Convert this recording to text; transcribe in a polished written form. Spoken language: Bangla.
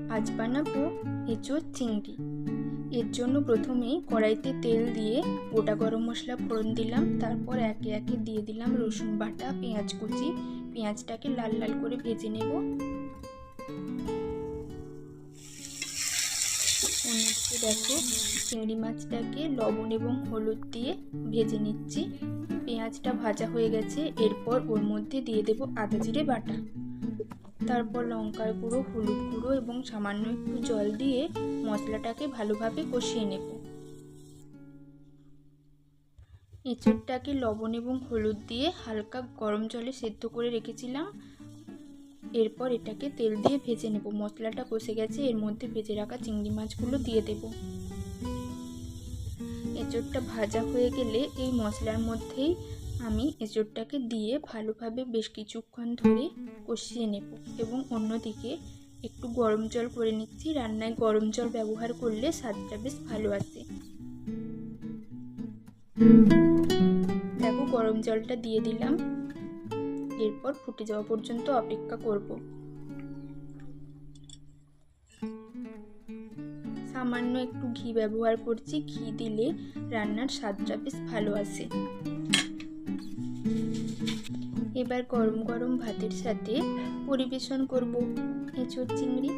আজ বানাবো এঁচোড় চিংড়ি। এর জন্য প্রথমেই কড়াইতে তেল দিয়ে গোটা গরম মশলা ফোড়ন দিলাম। তারপর একে একে দিয়ে দিলাম রসুন বাটা, পেঁয়াজ কুচি। পেঁয়াজটাকে লাল লাল করে ভেজে নেব। অন্যদিকে দেখো, চিংড়ি মাছটাকে লবণ এবং হলুদ দিয়ে ভেজে নিচ্ছি। পেঁয়াজটা ভাজা হয়ে গেছে। এরপর ওর মধ্যে দিয়ে দেব আদা জিরে বাটা। তারপর লঙ্কার গুঁড়ো, হলুদ গুঁড়ো এবং সামান্য একটু জল দিয়ে মশলাটাকে ভালোভাবে কষিয়ে নেব। এঁচোড়টাকে লবণ এবং হলুদ দিয়ে হালকা গরম জলে সেদ্ধ করে রেখেছিলাম। এরপর এটাকে তেল দিয়ে ভেজে নেব। মশলাটা কষে গেছে, এর মধ্যে ভেজে রাখা চিংড়ি মাছগুলো দিয়ে দেব। এঁচোড়টা ভাজা হয়ে গেলে এই মশলার মধ্যেই আমি এঁচোড়টাকে দিয়ে ভালোভাবে বেশ কিছুক্ষণ ধরে কষিয়ে নেব এবং অন্যদিকে একটু গরম জল করে নিচ্ছি। রান্নায় গরম জল ব্যবহার করলে স্বাদটা বেশ ভালো আসে। দেখো, গরম জলটা দিয়ে দিলাম। এরপর ফুটে যাওয়া পর্যন্ত অপেক্ষা করব। সামান্য একটু ঘি ব্যবহার করছি। ঘি দিলে রান্নার স্বাদটা বেশ ভালো আসে। এবার গরম গরম ভাতের সাথে পরিবেশন করব এঁচোড় চিংড়ি।